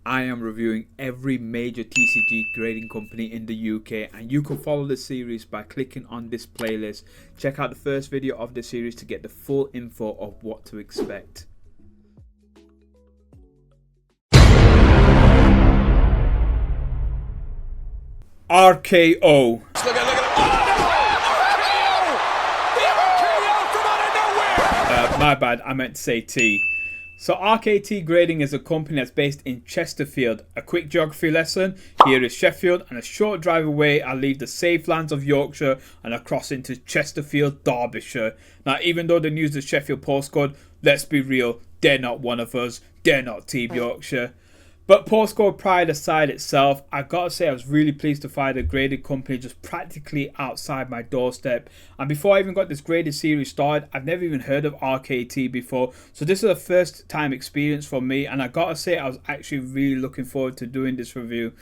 I am reviewing every major TCG grading company in the UK, and you can follow the series by clicking on this playlist. Check out the first video of the series to get the full info of what to expect. RKO. My bad, I meant to say T. So RKT Grading is a company that's based in Chesterfield. A quick geography lesson: here is Sheffield, and a short drive away I leave the safe lands of Yorkshire and I cross into Chesterfield, Derbyshire. Now, even though they use the Sheffield postcode, let's be real, they're not one of us, they're not Team Yorkshire. But postcode pride aside itself, I gotta say I was really pleased to find a graded company just practically outside my doorstep. And before I even got this graded series started, I've never even heard of RKT before. So this is a first time experience for me, and I gotta say I was actually really looking forward to doing this review.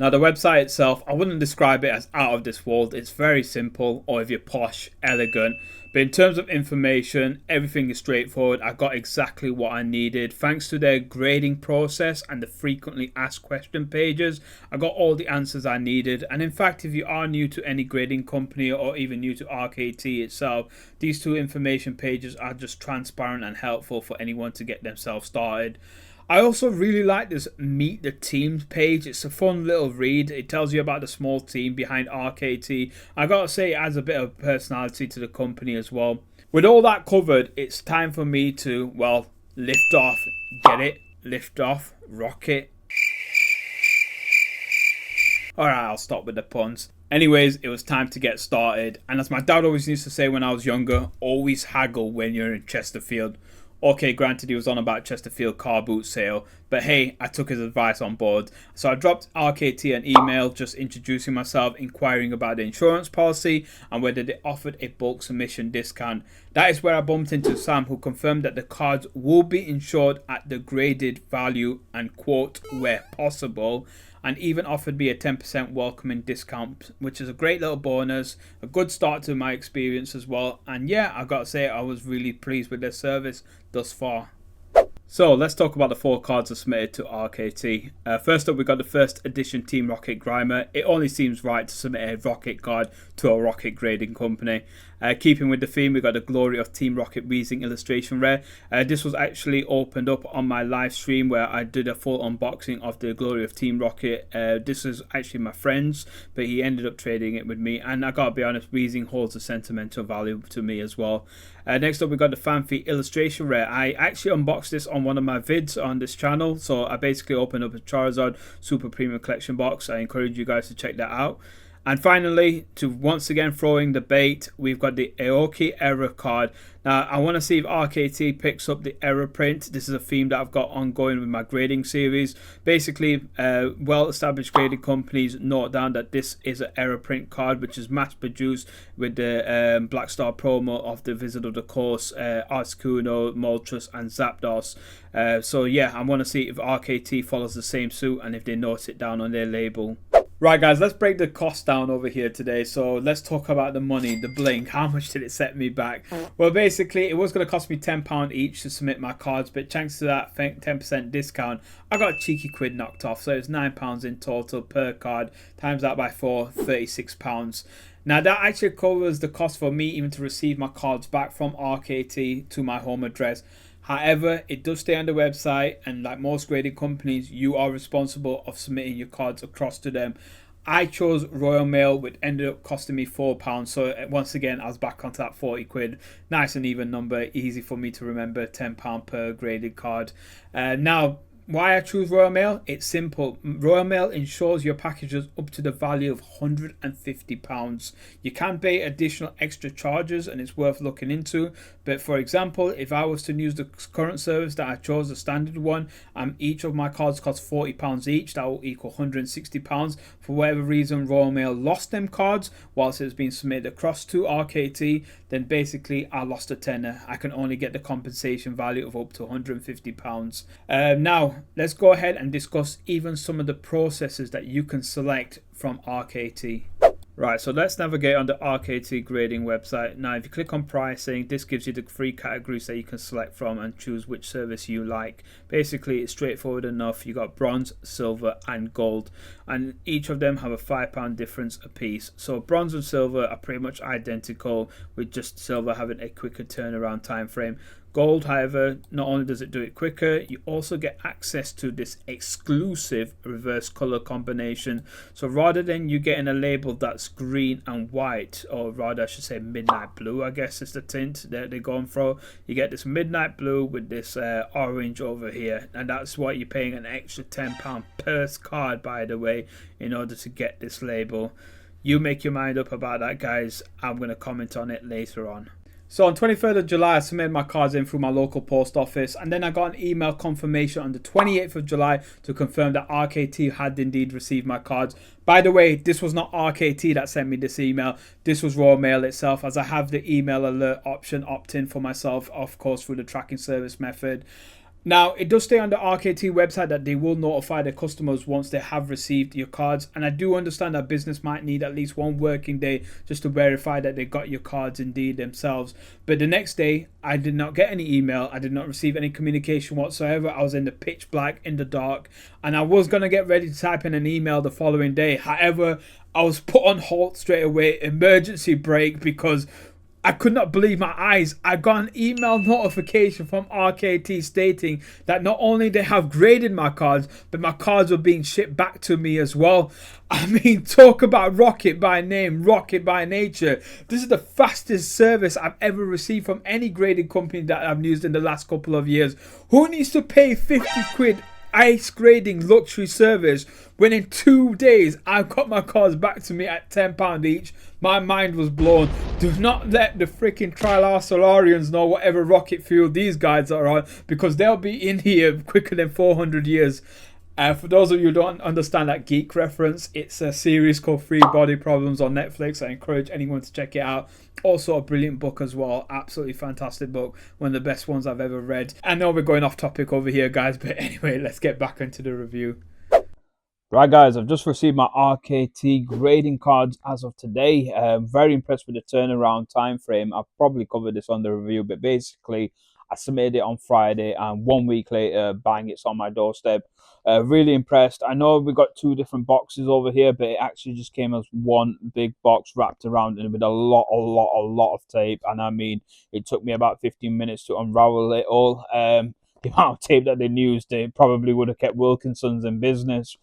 Now, the website itself, I wouldn't describe it as out of this world. It's very simple, or if you're posh, elegant. But in terms of information, everything is straightforward. I got exactly what I needed. Thanks to their grading process and the frequently asked question pages, I got all the answers I needed. And in fact, if you are new to any grading company or even new to RKT itself, these two information pages are just transparent and helpful for anyone to get themselves started. I also really like this Meet the Teams page. It's a fun little read. It tells you about the small team behind RKT. I gotta say, it adds a bit of personality to the company as well. With all that covered, it's time for me to, well, lift off. Get it? Lift off. Rocket. Alright, I'll stop with the puns. Anyways, it was time to get started. And as my dad always used to say when I was younger, always haggle when you're in Chesterfield. Okay, granted he was on about Chesterfield car boot sale, but hey, I took his advice on board. So I dropped RKT an email just introducing myself, inquiring about the insurance policy and whether they offered a bulk submission discount. That is where I bumped into Sam, who confirmed that the cards will be insured at the graded value and quote where possible, and even offered me a 10% welcoming discount, which is a great little bonus, a good start to my experience as well. And yeah, I gotta say I was really pleased with their service thus far. So let's talk about the 4 cards submitted to RKT. First up, we got the first edition Team Rocket Grimer. It only seems right to submit a Rocket card to a Rocket grading company. Keeping with the theme, we got the Glory of Team Rocket Weezing illustration rare. This was actually opened up on my live stream where I did a full unboxing of the Glory of Team Rocket. This is actually my friend's, but he ended up trading it with me, and I gotta be honest, Weezing holds a sentimental value to me as well. Next up, we got the Fanfi illustration rare. I actually unboxed this on one of my vids on this channel, so I basically opened up a Charizard Super Premium Collection box. I encourage you guys to check that out. And finally, to once again throwing the bait, we've got the Aoki Error card. Now, I want to see if RKT picks up the error print. This is a theme that I've got ongoing with my grading series. Basically, well-established grading companies note down that this is an error print card, which is mass-produced with the Black Star promo of the Visit of the Course, Articuno, Moltres, and Zapdos. So yeah, I want to see if RKT follows the same suit and if they note it down on their label. Right guys, let's break the cost down over here today. So let's talk about the money, the bling. How much did it set me back? Well, basically, it was going to cost me £10 each to submit my cards, but thanks to that 10% discount, I got a cheeky quid knocked off. So it was £9 in total per card, times that by 4, £36. Now that actually covers the cost for me even to receive my cards back from RKT to my home address. However, it does stay on the website, and like most grading companies, you are responsible of submitting your cards across to them. I chose Royal Mail, which ended up costing me £4. So once again, I was back onto that 40 quid. Nice and even number, easy for me to remember, £10 per graded card. Now, why I choose Royal Mail? It's simple. Royal Mail insures your packages up to the value of £150. You can pay additional extra charges, and it's worth looking into. But for example, if I was to use the current service that I chose, the standard one, each of my cards cost £40 each. That will equal £160. For whatever reason, Royal Mail lost them cards whilst it's been submitted across to RKT, then basically I lost a tenner. I can only get the compensation value of up to £150. Now, let's go ahead and discuss even some of the processes that you can select from RKT. Right, so let's navigate on the RKT Grading website. Now, if you click on pricing, this gives you the three categories that you can select from and choose which service you like. Basically, it's straightforward enough. You got bronze, silver, and gold, and each of them have a £5 difference a piece. So bronze and silver are pretty much identical, with just silver having a quicker turnaround time frame. Gold, however, not only does it do it quicker, you also get access to this exclusive reverse color combination. So rather than you getting a label that's green and white, or rather I should say midnight blue, I guess is the tint that they're going for, you get this midnight blue with this orange over here, and that's why you're paying an extra £10 per card, by the way, in order to get this label. You make your mind up about that, guys. I'm going to comment on it later on. So on 23rd of July, I submitted my cards in through my local post office, and then I got an email confirmation on the 28th of July to confirm that RKT had indeed received my cards. By the way, this was not RKT that sent me this email. This was Royal Mail itself, as I have the email alert option opt-in for myself, of course, through the tracking service method. Now, it does stay on the RKT website that they will notify their customers once they have received your cards. And I do understand that business might need at least one working day just to verify that they got your cards indeed themselves. But the next day, I did not get any email. I did not receive any communication whatsoever. I was in the pitch black, in the dark. And I was going to get ready to type in an email the following day. However, I was put on hold straight away, emergency brake, because I could not believe my eyes. I got an email notification from RKT stating that not only they have graded my cards, but my cards were being shipped back to me as well. I mean, talk about rocket by name, rocket by nature. This is the fastest service I've ever received from any grading company that I've used in the last couple of years. Who needs to pay 50 quid ice grading luxury service when in 2 days I got my cards back to me at £10 each? My mind was blown. Do not let the freaking Trilar Solarians know whatever rocket fuel these guys are on, because they'll be in here quicker than 400 years. For those of you who don't understand that geek reference, it's a series called Three Body Problems on Netflix. I encourage anyone to check it out. Also a brilliant book as well. Absolutely fantastic book. One of the best ones I've ever read. I know we're going off topic over here, guys, but anyway, let's get back into the review. Right, guys, I've just received my RKT grading cards as of today. Very impressed with the turnaround time frame. I've probably covered this on the review, but basically I submitted it on Friday, and 1 week later, bang, it's on my doorstep. Really impressed. I know we got two different boxes over here, but it actually just came as one big box wrapped around it with a lot of tape. And I mean, it took me about 15 minutes to unravel it all. The amount of tape that they used, they probably would have kept Wilkinson's in business.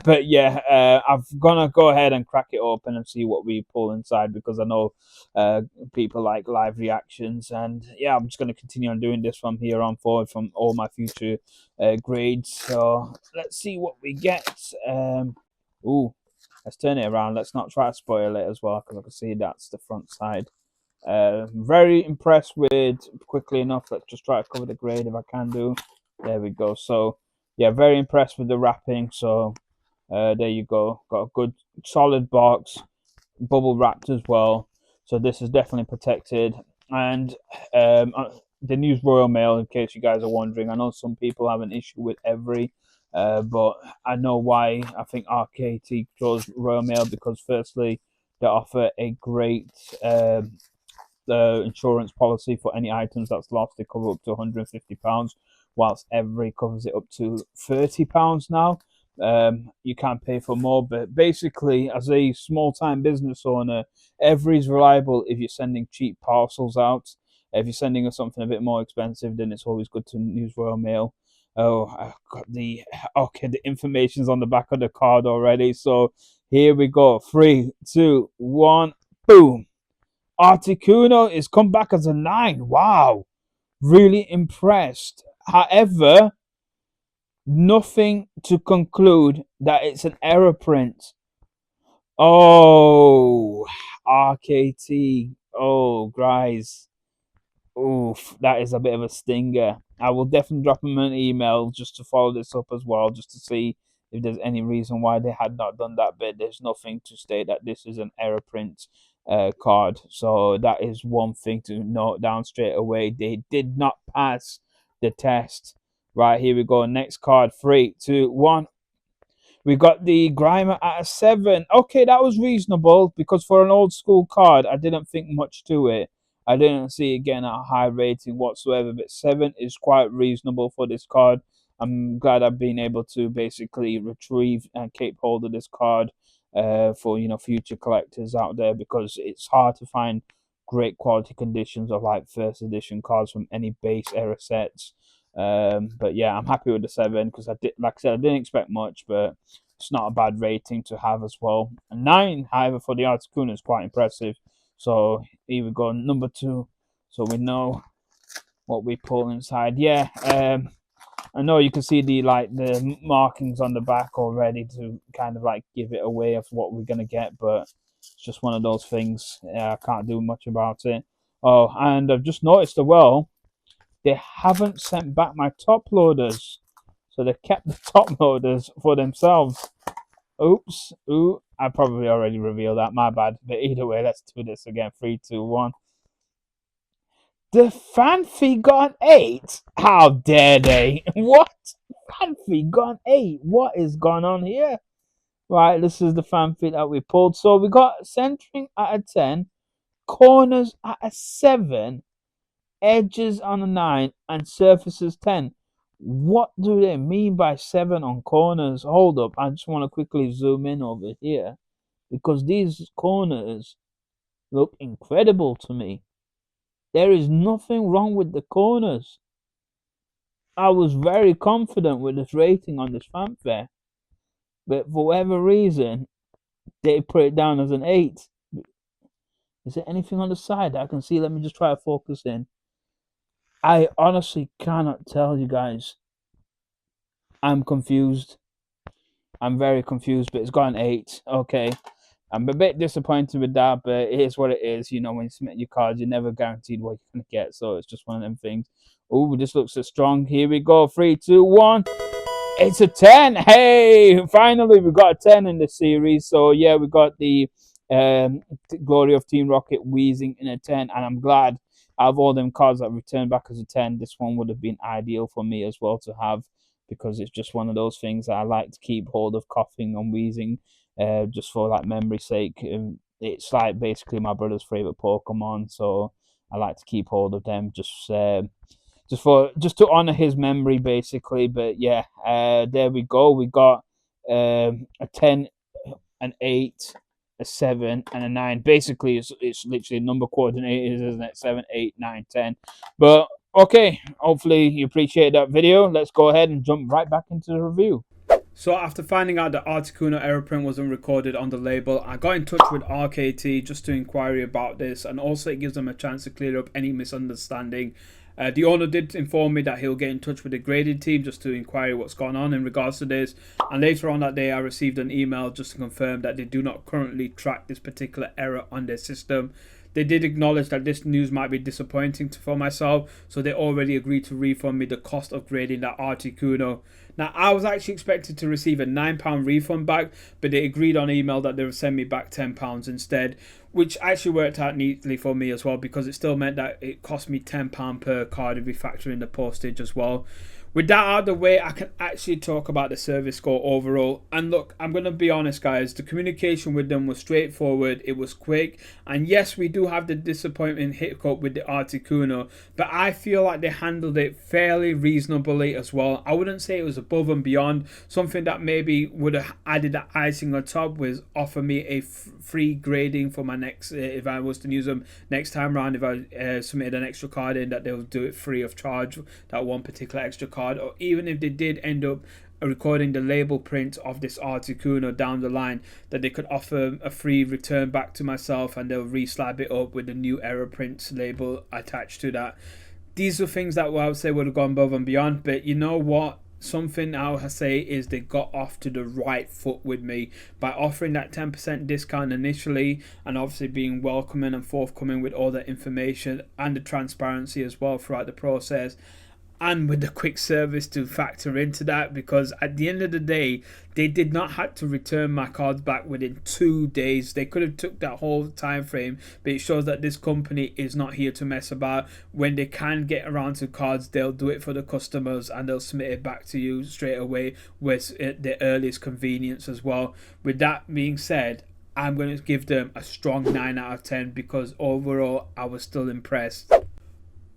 But yeah, I'm gonna go ahead and crack it open and see what we pull inside, because I know people like live reactions. And yeah, I'm just gonna continue on doing this from here on forward from all my future grades. So let's see what we get. Ooh, let's turn it around. Let's not try to spoil it as well, because I can see that's the front side. Very impressed with, quickly enough, let's just try to cover the grade if I can do. There we go. So yeah, very impressed with the wrapping. So there you go, got a good solid box, bubble wrapped as well, so this is definitely protected. And the news Royal Mail, in case you guys are wondering. I know some people have an issue with every but I know why. I think RKT chose Royal Mail because firstly they offer a great insurance policy for any items that's lost. They cover up to £150, whilst every covers it up to £30 now. You can't pay for more, but basically, as a small-time business owner, every's reliable if you're sending cheap parcels out. If you're sending us something a bit more expensive, then it's always good to use Royal Mail. Oh, I've got the information's on the back of the card already. So here we go. 3, 2, 1, boom. Articuno is come back as a 9. Wow, really impressed. However, nothing to conclude that it's an error print. Oh, RKT. Oh, guys. Oof, that is a bit of a stinger. I will definitely drop them an email just to follow this up as well, just to see if there's any reason why they had not done that. But there's nothing to state that this is an error print card. So that is one thing to note down straight away. They did not pass the test. Right, here we go. Next card. 3, 2, 1. We got the Grimer at a 7. Okay, that was reasonable because for an old school card, I didn't think much to it. I didn't see it getting a high rating whatsoever, but 7 is quite reasonable for this card. I'm glad I've been able to basically retrieve and keep hold of this card for future collectors out there, because it's hard to find great quality conditions of like first edition cards from any base era sets. But yeah, I'm happy with the 7 because like I said, I didn't expect much, but it's not a bad rating to have as well. A 9, however, for the Articuno is quite impressive. So here we go, number 2. So we know what we pull inside. Yeah, I know you can see the markings on the back already to kind of like give it away of what we're gonna get, but it's just one of those things. I can't do much about it. Oh, and I've just noticed as well, they haven't sent back my top loaders, so they kept the top loaders for themselves. Oops, ooh, I probably already revealed that. My bad. But either way, let's do this again. 3, 2, 1. The fanfy got an 8. How dare they? What? Fanfy got an 8. What is going on here? Right, this is the fanfy that we pulled. So we got centering at a 10, corners at a 7, edges on a 9, and surfaces 10. What do they mean by 7 on corners? Hold up, I just want to quickly zoom in over here, because these corners look incredible to me. There is nothing wrong with the corners. I was very confident with this rating on this fanfare, but for whatever reason, they put it down as an 8. Is there anything on the side that I can see? Let me just try to focus in. I honestly cannot tell you guys. I'm confused. I'm very confused, but it's got an 8. Okay. I'm a bit disappointed with that, but it is what it is. When you submit your cards, you're never guaranteed what you're going to get. So it's just one of them things. Oh, this looks so strong. Here we go. 3, 2, 1. It's a 10. Hey, finally we got a 10 in the series. So yeah, we got the Glory of Team Rocket Wheezing in a 10, and I'm glad out of all them cards that returned back as a 10, this one would have been ideal for me as well to have, because it's just one of those things that I like to keep hold of, coughing and wheezing, just for like memory's sake. It's like basically my brother's favorite Pokemon, so I like to keep hold of them just to honor his memory, basically. But yeah, there we go. We got a 10, an 8, a 7, and a 9. Basically, it's literally number coordinators, isn't it? 7, 8, 9, 10. But okay, hopefully you appreciate that video. Let's go ahead and jump right back into the review. So after finding out that Articuno Aeroprint wasn't recorded on the label, I got in touch with RKT just to inquire about this, and also it gives them a chance to clear up any misunderstanding. The owner did inform me that he'll get in touch with the grading team just to inquire what's going on in regards to this, and later on that day I received an email just to confirm that they do not currently track this particular error on their system. They did acknowledge that this news might be disappointing for myself, so they already agreed to refund me the cost of grading that Articuno. Now, I was actually expected to receive a £9 refund back, but they agreed on email that they would send me back £10 instead, which actually worked out neatly for me as well, because it still meant that it cost me £10 per card if we factor in the postage as well. With that out of the way, I can actually talk about the service score overall. And look, I'm going to be honest, guys. The communication with them was straightforward. It was quick. And yes, we do have the disappointment hiccup with the Articuno, but I feel like they handled it fairly reasonably as well. I wouldn't say it was above and beyond. Something that maybe would have added the icing on top was offer me a free grading for my next, if I was to use them next time around. If I submitted an extra card in, that they'll do it free of charge, that one particular extra card. Or even if they did end up recording the label print of this Articuno down the line, that they could offer a free return back to myself, and they'll re-slab it up with the new error print label attached to that. These are things that I would say would have gone above and beyond. But you know what? Something I'll say is they got off to the right foot with me by offering that 10% discount initially, and obviously being welcoming and forthcoming with all the information and the transparency as well throughout the process. and with the quick service to factor into that, because at the end of the day, they did not have to return my cards back within 2 days. They could have took that whole time frame, but it shows that this company is not here to mess about. When they can get around to cards, they'll do it for the customers and they'll submit it back to you straight away with the earliest convenience as well. With that being said, I'm going to give them a strong 9 out of 10 because overall I was still impressed.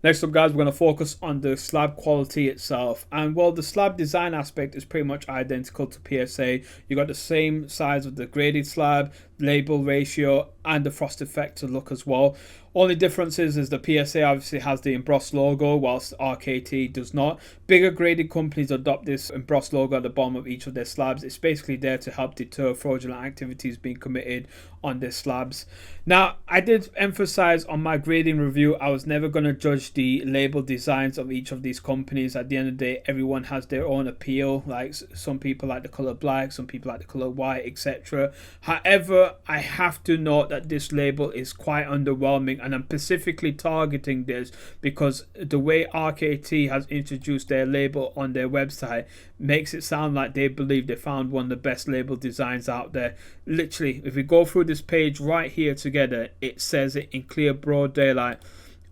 Next up, guys, we're going to focus on the slab quality itself. And while the slab design aspect is pretty much identical to PSA, you got the same size of the graded slab, label ratio, and the frost effect to look as well. Only difference is the PSA obviously has the embossed logo, whilst RKT does not. Bigger graded companies adopt this embossed logo at the bottom of each of their slabs. It's basically there to help deter fraudulent activities being committed on their slabs. Now, I did emphasize on my grading review, I was never going to judge the label designs of each of these companies. At the end of the day, everyone has their own appeal. Like some people like the color black, some people like the color white, etc. However, I have to note that this label is quite underwhelming, and I'm specifically targeting this because the way RKT has introduced their label on their website makes it sound like they believe they found one of the best label designs out there. Literally, if we go through this page right here together, it says it in clear broad daylight.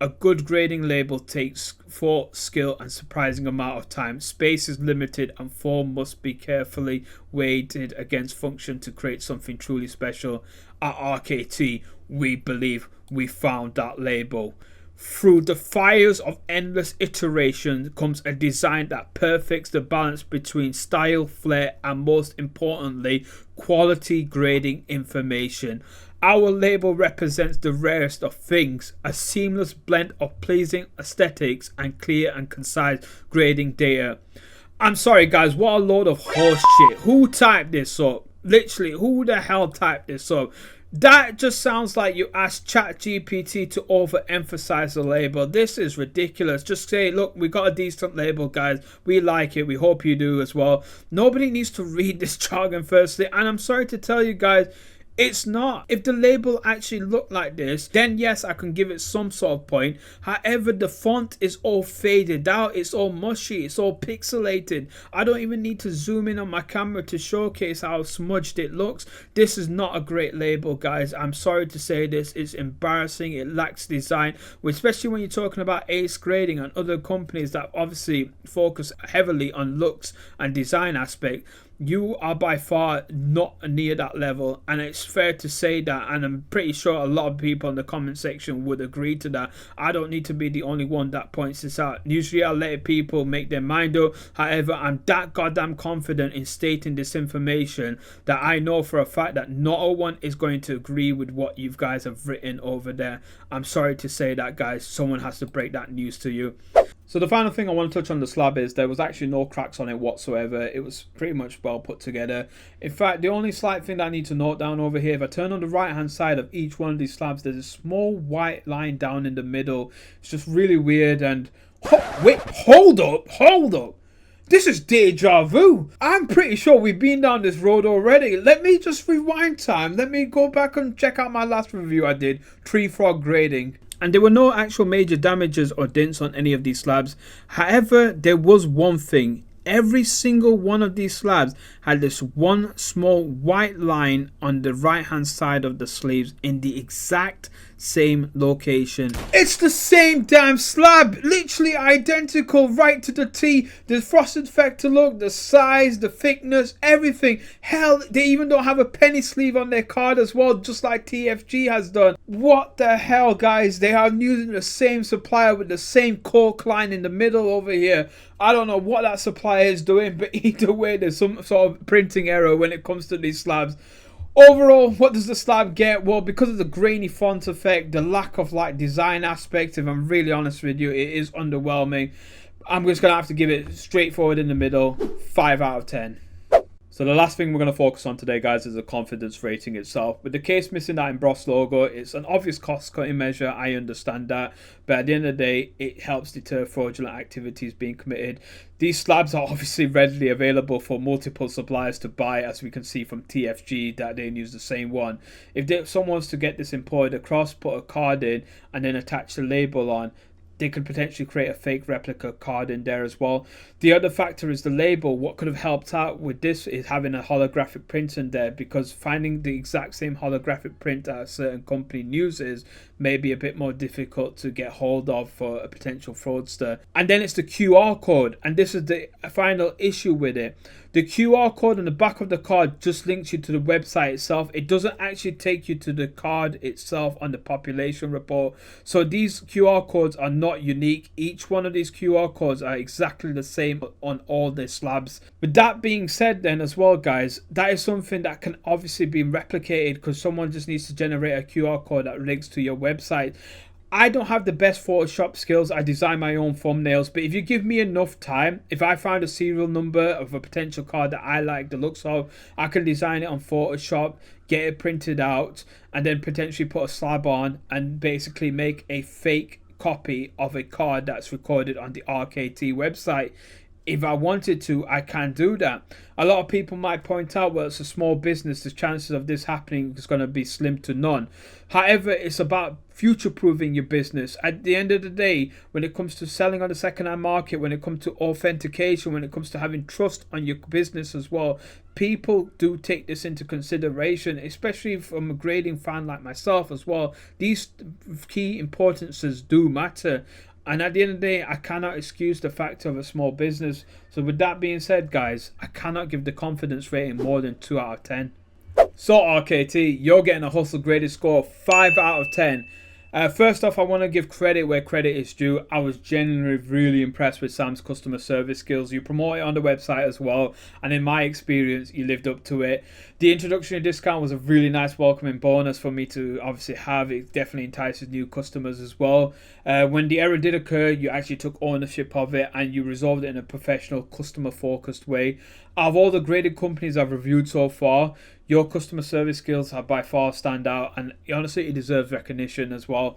A good grading label takes thought, skill, and surprising amount of time. Space is limited and form must be carefully weighted against function to create something truly special. At RKT, we believe we found that label. Through the fires of endless iteration comes a design that perfects the balance between style, flair, and most importantly, quality grading information. Our label represents the rarest of things, a seamless blend of pleasing aesthetics and clear and concise grading data. I'm sorry guys, what a load of horse shit. Who typed this up? Literally, who the hell typed this up? That just sounds like you asked ChatGPT to overemphasize the label. This is ridiculous. Just say, look, we got a decent label, guys. We like it. We hope you do as well. Nobody needs to read this jargon firstly. And I'm sorry to tell you guys, it's not. If the label actually looked like this, then yes, I can give it some sort of point. However, the font is all faded out. It's all mushy. It's all pixelated. I don't even need to zoom in on my camera to showcase how smudged it looks. This is not a great label, guys. I'm sorry to say this. It's embarrassing. It lacks design, especially when you're talking about Ace Grading and other companies that obviously focus heavily on looks and design aspect. You are by far not near that level, and it's fair to say that, and I'm pretty sure a lot of people in the comment section would agree to that. I don't need to be the only one that points this out. Usually I'll let people make their mind up. However, I'm that goddamn confident in stating this information that I know for a fact that not one is going to agree with what you guys have written over there. I'm sorry to say that, guys. Someone has to break that news to you. So the final thing I want to touch on the slab is there was actually no cracks on it whatsoever. It was pretty much well put together. In fact, the only slight thing that I need to note down over here, if I turn on the right hand side of each one of these slabs, there's a small white line down in the middle. It's just really weird. And wait, hold up. This is deja vu. I'm pretty sure we've been down this road already. Let me just rewind time. Let me go back and check out my last review I did, Tree Frog Grading. And there were no actual major damages or dents on any of these slabs. However, there was one thing. Every single one of these slabs had this one small white line on the right hand side of the sleeves in the exact same location. It's the same damn slab, literally identical right to the T. The frosted effect to look, the size, the thickness, everything. Hell, they even don't have a penny sleeve on their card as well, just like TFG has done. What the hell, guys? They are using the same supplier with the same cork line in the middle over here. I don't know what that supplier is doing, but either way, there's some sort of printing error when it comes to these slabs. Overall, what does the slab get? Well, because of the grainy font effect, the lack of like design aspect, if I'm really honest with you, it is underwhelming. I'm just going to have to give it straightforward in the middle, 5 out of 10. So the last thing we're going to focus on today, guys, is the confidence rating itself. With the case missing that embossed logo, it's an obvious cost-cutting measure. I understand that. But at the end of the day, it helps deter fraudulent activities being committed. These slabs are obviously readily available for multiple suppliers to buy, as we can see from TFG that they use the same one. If someone wants to get this imported across, put a card in, and then attach the label on, they could potentially create a fake replica card in there as well. The other factor is the label. What could have helped out with this is having a holographic print in there, because finding the exact same holographic print that a certain company uses may be a bit more difficult to get hold of for a potential fraudster. And then it's the QR code, and this is the final issue with it. The QR code on the back of the card just links you to the website itself. It doesn't actually take you to the card itself on the population report. So these QR codes are not unique. Each one of these QR codes are exactly the same on all the slabs. With that being said then as well, guys, that is something that can obviously be replicated, because someone just needs to generate a QR code that links to your website. I don't have the best Photoshop skills. I design my own thumbnails, but if you give me enough time, if I find a serial number of a potential card that I like the looks of, I can design it on Photoshop, get it printed out, and then potentially put a slab on and basically make a fake copy of a card that's recorded on the RKT website. If I wanted to, I can do that. A lot of people might point out, well, it's a small business, the chances of this happening is going to be slim to none. However, it's about future-proofing your business. At the end of the day, when it comes to selling on the second-hand market, when it comes to authentication, when it comes to having trust on your business as well, people do take this into consideration, especially from a grading fan like myself as well. These key importances do matter. And at the end of the day, I cannot excuse the factor of a small business. So with that being said, guys, I cannot give the confidence rating more than 2 out of 10. So RKT, you're getting a hustle graded score of 5 out of 10. First off, I want to give credit where credit is due. I was genuinely really impressed with Sam's customer service skills. You promote it on the website as well, and in my experience, you lived up to it. The introductory discount was a really nice welcoming bonus for me to obviously have. It definitely entices new customers as well. When the error did occur, you actually took ownership of it and you resolved it in a professional, customer-focused way. Out of all the graded companies I've reviewed so far, your customer service skills have by far stand out, and honestly, it deserves recognition as well.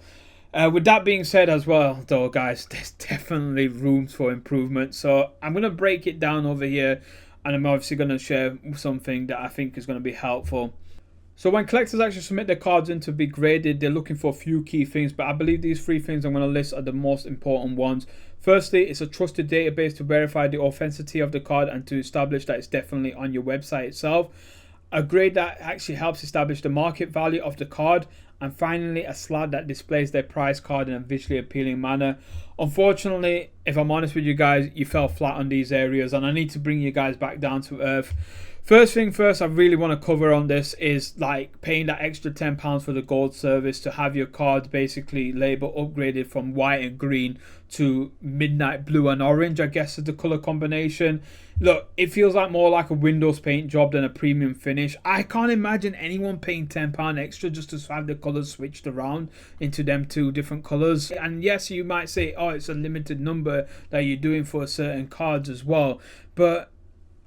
With that being said as well, though, guys, there's definitely rooms for improvement. So I'm going to break it down over here, and I'm obviously going to share something that I think is going to be helpful. So when collectors actually submit their cards in to be graded, they're looking for a few key things, but I believe these 3 things I'm going to list are the most important ones. Firstly, it's a trusted database to verify the authenticity of the card and to establish that it's definitely on your website itself. A grade that actually helps establish the market value of the card. And finally, a slab that displays their price card in a visually appealing manner. Unfortunately, if I'm honest with you guys, you fell flat on these areas, and I need to bring you guys back down to earth. First thing first, I really want to cover on this is like paying that extra £10 for the gold service to have your card basically label upgraded from white and green to midnight blue and orange, I guess is the color combination. Look, it feels like more like a Windows paint job than a premium finish. I can't imagine anyone paying £10 extra just to have the colors switched around into them 2 different colors. And yes, you might say, oh, it's a limited number that you're doing for certain cards as well, but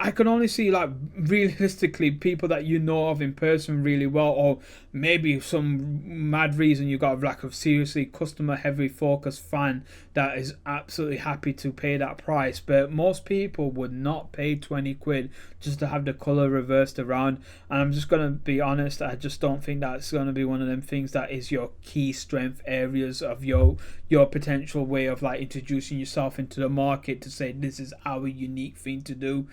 I can only see, like, realistically, people that you know of in person really well, or maybe some mad reason you got like a seriously customer heavy focused fan that is absolutely happy to pay that price. But most people would not pay 20 quid just to have the color reversed around. And I'm just going to be honest, I just don't think that's going to be one of them things that is your key strength areas of your potential way of like introducing yourself into the market to say this is our unique thing to do.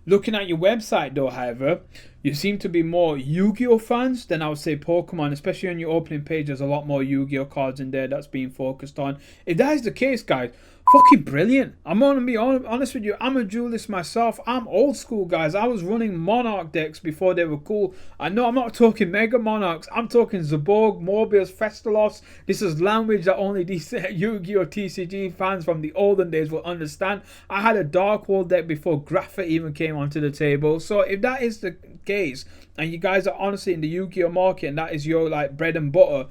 Looking at your website though, however, you seem to be more Yu-Gi-Oh fans than I would say Pokemon, especially on your opening page. There's a lot more Yu-Gi-Oh cards in there that's being focused on. If that is the case, guys, fucking brilliant. I'm going to be honest with you. I'm a duelist myself. I'm old school, guys. I was running Monarch decks before they were cool. I know I'm not talking Mega Monarchs. I'm talking Zaborg, Morbius, Festalos. This is language that only these Yu-Gi-Oh TCG fans from the olden days will understand. I had a Dark World deck before Graphic even came onto the table. So if that is the case, and you guys are honestly in the Yu-Gi-Oh market and that is your like bread and butter,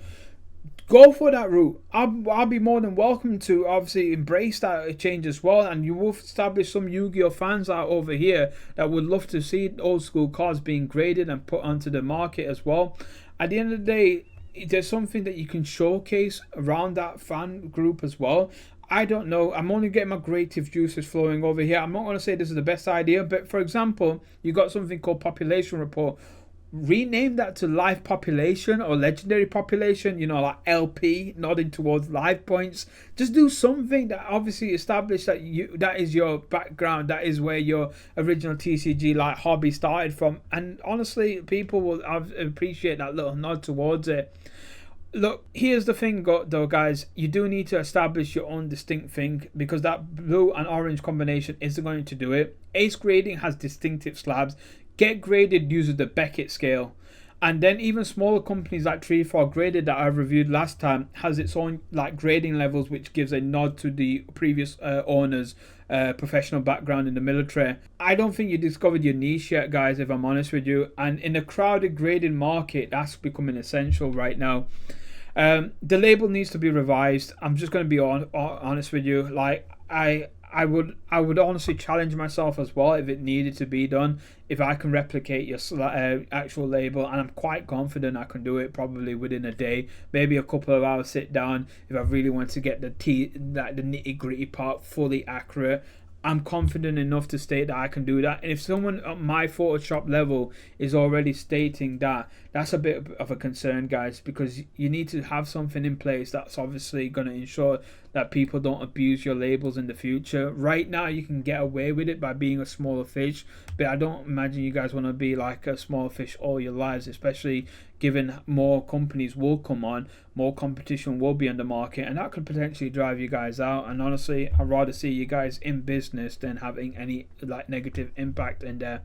go for that route. I'll be more than welcome to obviously embrace that change as well, and you will establish some Yu-Gi-Oh fans out over here that would love to see old school cards being graded and put onto the market as well. At the end of the day, there's something that you can showcase around that fan group as well. I don't know, I'm only getting my creative juices flowing over here. I'm not going to say this is the best idea, but for example, you got something called population report. rename that to live population or legendary population, you know, like LP, nodding towards live points. Just do something that obviously establish that that is your background, that is where your original TCG like hobby started from. And honestly, people will appreciate that little nod towards it. Look, here's the thing though, guys. You do need to establish your own distinct thing, because that blue and orange combination isn't going to do it. Ace Grading has distinctive slabs. Get Graded uses the Beckett scale. And then even smaller companies like Tree Frog Graded that I reviewed last time has its own like grading levels, which gives a nod to the previous owner's professional background in the military. I don't think you discovered your niche yet, guys, if I'm honest with you. And in a crowded grading market, that's becoming essential right now. The label needs to be revised. I'm just going to be honest with you. Like I would honestly challenge myself as well if it needed to be done. If I can replicate your actual label, and I'm quite confident I can do it probably within a day, maybe a couple of hours sit down. If I really want to get the nitty gritty part fully accurate, I'm confident enough to state that I can do that. And if someone at my Photoshop level is already stating that, that's a bit of a concern, guys, because you need to have something in place that's obviously going to ensure that people don't abuse your labels in the future. Right now, you can get away with it by being a smaller fish, but I don't imagine you guys want to be like a small fish all your lives, especially given more companies will come on, more competition will be on the market, and that could potentially drive you guys out. And honestly, I'd rather see you guys in business than having any like negative impact in there.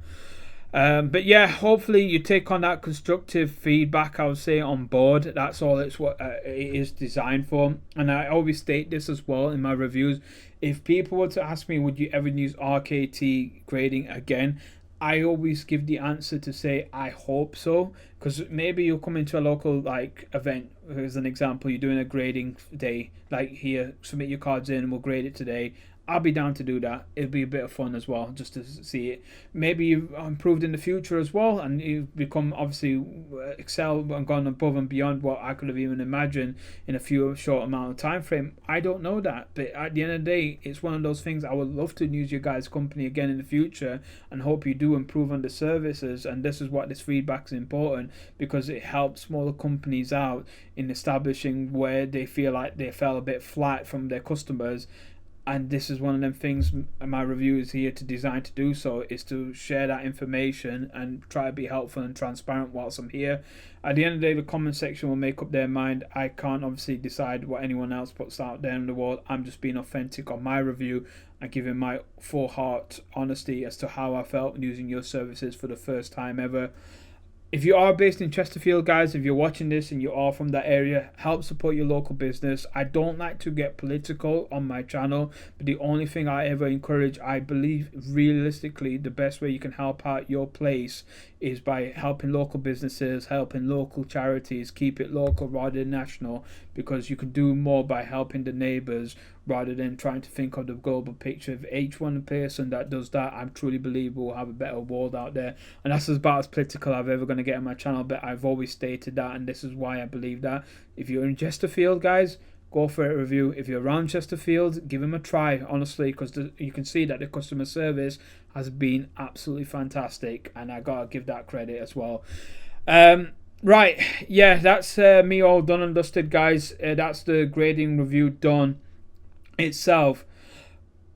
But yeah, hopefully you take on that constructive feedback, I would say, on board. That's all it's what it is designed for. And I always state this as well in my reviews. If people were to ask me, would you ever use RKT grading again, I always give the answer to say I hope so, because maybe you'll come into a local like event. As an example, you're doing a grading day, like here, submit your cards in and we'll grade it today. I'll be down to do that. It'll be a bit of fun as well, just to see it. Maybe you've improved in the future as well, and you've become obviously excel and gone above and beyond what I could have even imagined in a few short amount of time frame. I don't know that, but at the end of the day, it's one of those things. I would love to use your guys' company again in the future, and hope you do improve on the services. And this is what this feedback is important, because it helps smaller companies out in establishing where they feel like they fell a bit flat from their customers. And this is one of them things my review is here to design to do, so is to share that information and try to be helpful and transparent whilst I'm here. At the end of the day, the comment section will make up their mind. I can't obviously decide what anyone else puts out there in the world. I'm just being authentic on my review and giving my full heart honesty as to how I felt using your services for the first time ever. If you are based in Chesterfield, guys, if you're watching this and you are from that area, help support your local business. I don't like to get political on my channel, but the only thing I ever encourage, I believe realistically, the best way you can help out your place is by helping local businesses, helping local charities, keep it local rather than national, because you can do more by helping the neighbours rather than trying to think of the global picture. If each one person that does that, I truly believe we'll have a better world out there. And that's about as political I've ever going to get on my channel, but I've always stated that, and this is why I believe that. If you're in Chesterfield, guys, go for a review. If you're around Chesterfield, give them a try, honestly, because you can see that the customer service has been absolutely fantastic, and I gotta give that credit as well. Right, yeah, that's me all done and dusted, guys. That's the grading review done itself.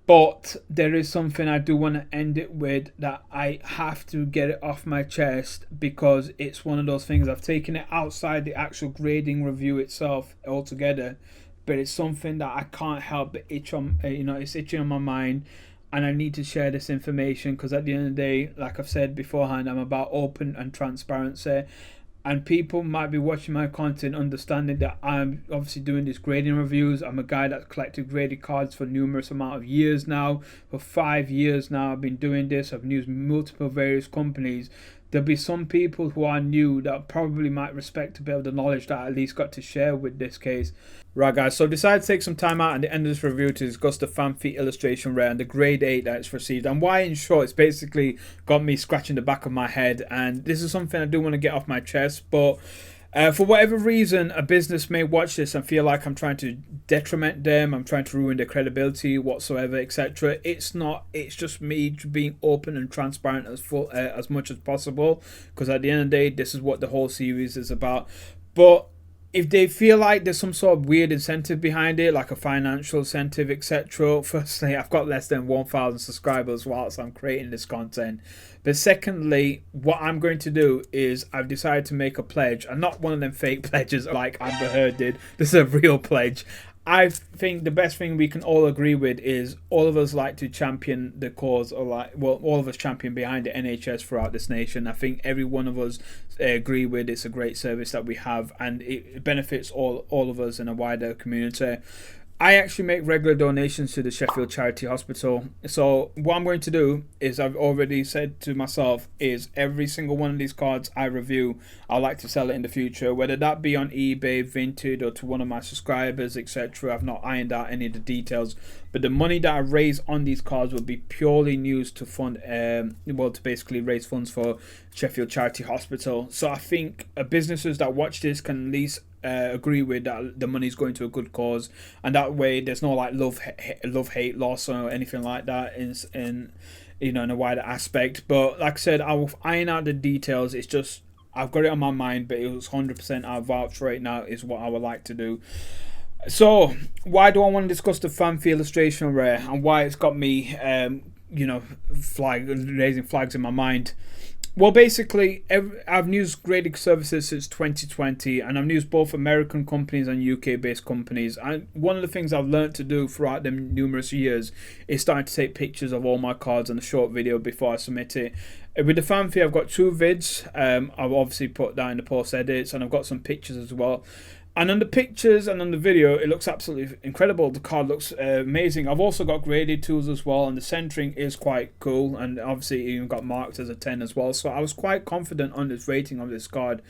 But there is something I do want to end it with, that I have to get it off my chest, because it's one of those things. I've taken it outside the actual grading review itself altogether, but it's something that I can't help but itch on. It's itching on my mind, and I need to share this information, because at the end of the day, like I've said beforehand, I'm about open and transparency. And people might be watching my content understanding that I'm obviously doing these grading reviews. I'm a guy that's collected graded cards for numerous amount of years now. For 5 years now I've been doing this. I've used multiple various companies. There'll be some people who are new that probably might respect a bit of the knowledge that I at least got to share with this case. Right, guys, so I decided to take some time out at the end of this review to discuss the fan feet illustration rare and the grade 8 that it's received, and why, in short, it's basically got me scratching the back of my head. And this is something I do want to get off my chest, but For whatever reason, a business may watch this and feel like I'm trying to detriment them, I'm trying to ruin their credibility, whatsoever, etc. It's not. It's just me being open and transparent as much as possible. Because at the end of the day, this is what the whole series is about. But if they feel like there's some sort of weird incentive behind it, like a financial incentive, etc. Firstly, I've got less than 1,000 subscribers whilst I'm creating this content. But secondly, what I'm going to do is I've decided to make a pledge, and not one of them fake pledges like Amber Heard did. This is a real pledge. I think the best thing we can all agree with is all of us like to champion the cause, or all of us champion behind the NHS throughout this nation. I think every one of us agree with it's a great service that we have, and it benefits all of us in a wider community. I actually make regular donations to the Sheffield Charity Hospital. So what I'm going to do is, I've already said to myself, is every single one of these cards I review, I'd like to sell it in the future, whether that be on eBay, Vinted, or to one of my subscribers, etc. I've not ironed out any of the details, but the money that I raise on these cards will be purely used to fund, to basically raise funds for Sheffield Charity Hospital. So I think businesses that watch this can at least agree with that the money's going to a good cause, and that way there's no like love hate loss or anything like that in a wider aspect. But like I said, I will iron out the details. It's just I've got it on my mind, but it was 100% I vouch right now is what I would like to do. So why do I want to discuss the Fanfi illustration rare and why it's got me raising flags in my mind? Well, basically, I've used grading services since 2020, and I've used both American companies and UK-based companies. And one of the things I've learned to do throughout them numerous years is starting to take pictures of all my cards and a short video before I submit it. With the Fanfi, I've got 2 vids. I've obviously put that in the post edits, and I've got some pictures as well. And on the pictures and on the video, it looks absolutely incredible. The card looks amazing. I've also got graded tools as well, and the centering is quite cool. And obviously, it even got marked as a 10 as well. So I was quite confident on this rating of this card.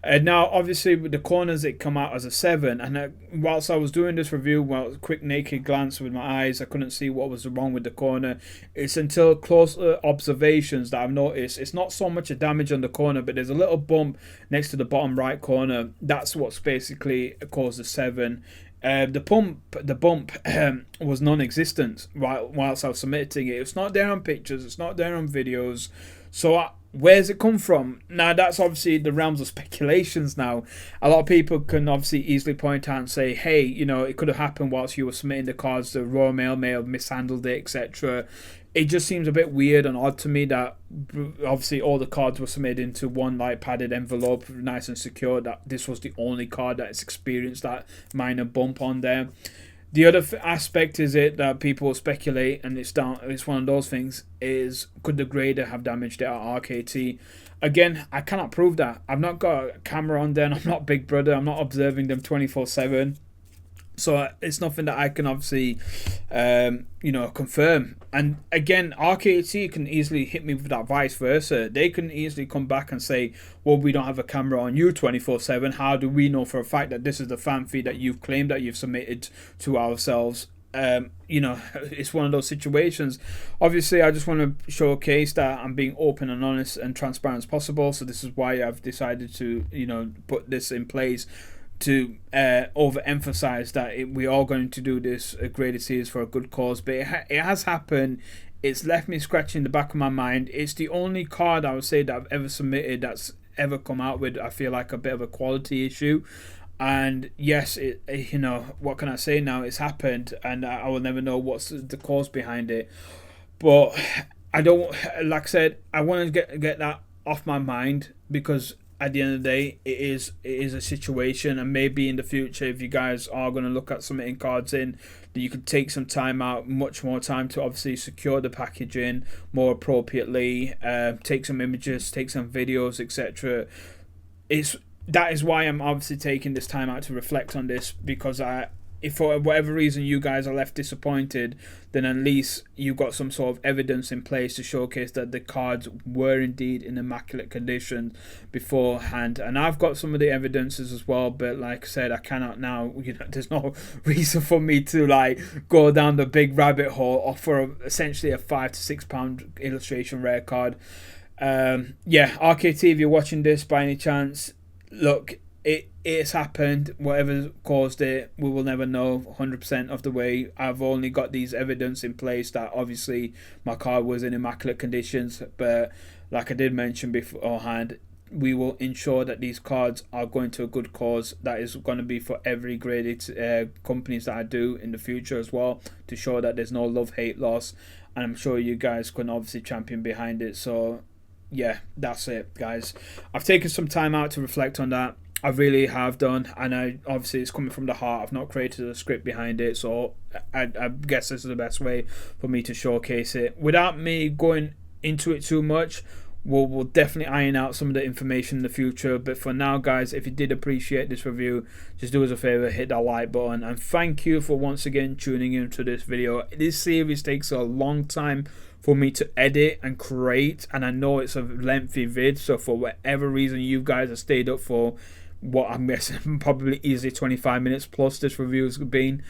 Now, obviously, with the corners, it come out as a 7. And whilst I was doing this review, quick naked glance with my eyes, I couldn't see what was wrong with the corner. It's until closer observations that I've noticed it's not so much a damage on the corner, but there's a little bump next to the bottom right corner. That's what's basically caused the 7. The bump was non-existent whilst I was submitting it. It's not there on pictures. It's not there on videos. So where's it come from? Now, that's obviously the realms of speculations now. A lot of people can obviously easily point out and say, hey, it could have happened whilst you were submitting the cards. The Royal Mail may have mishandled it, etc. It just seems a bit weird and odd to me that obviously all the cards were submitted into one padded envelope, nice and secure, that this was the only card that's experienced that minor bump on there. The other aspect is that people speculate, and it's one of those things, is could the grader have damaged it at RKT? Again, I cannot prove that. I've not got a camera on there, and I'm not Big Brother. I'm not observing them 24/7. So it's nothing that I can obviously, confirm. And again, RKT can easily hit me with that vice versa. They can easily come back and say, well, we don't have a camera on you 24/7. How do we know for a fact that this is the fan feed that you've claimed that you've submitted to ourselves? It's one of those situations. Obviously, I just want to showcase that I'm being open and honest and transparent as possible. So this is why I've decided to, put this in place, to overemphasize that we are going to do this graded series for a good cause. But it has happened. It's left me scratching the back of my mind. It's the only card I would say that I've ever submitted that's ever come out with, I feel like, a bit of a quality issue. And yes, what can I say now? It's happened, and I will never know what's the cause behind it. But I don't, like I said, I want to get that off my mind, because at the end of the day, it is a situation, and maybe in the future, if you guys are going to look at submitting cards in, that you could take some time out, much more time, to obviously secure the packaging more appropriately, take some images, take some videos, etc. That is why I'm obviously taking this time out to reflect on this, because if for whatever reason you guys are left disappointed, then at least you've got some sort of evidence in place to showcase that the cards were indeed in immaculate condition beforehand. And I've got some of the evidences as well, but like I said, I cannot now, there's no reason for me to go down the big rabbit hole for essentially a £5 to £6 illustration rare card. RKT, if you're watching this by any chance, look, it's happened. Whatever caused it, we will never know 100% of the way. I've only got these evidence in place that obviously my car was in immaculate conditions, but like I did mention beforehand, we will ensure that these cards are going to a good cause. That is going to be for every graded companies that I do in the future as well, to show that there's no love-hate loss, and I'm sure you guys can obviously champion behind it. So yeah, that's it, guys. I've taken some time out to reflect on that. I really have done, and I obviously it's coming from the heart. I've not created a script behind it, so I guess this is the best way for me to showcase it without me going into it too much. We'll definitely iron out some of the information in the future, but for now, guys, if you did appreciate this review, just do us a favor, hit that like button, and thank you for once again tuning into this video. This series takes a long time for me to edit and create, and I know it's a lengthy vid, so for whatever reason you guys have stayed up for what I'm guessing probably easily 25 minutes plus this review has been,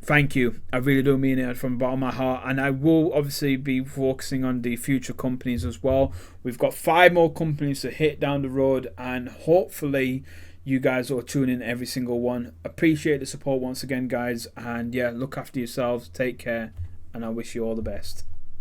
thank you. I really do mean it from the bottom of my heart, and I will obviously be focusing on the future companies as well. We've got 5 more companies to hit down the road, and hopefully you guys will tune in every single one. Appreciate the support once again, guys, and yeah, look after yourselves, take care, and I wish you all the best.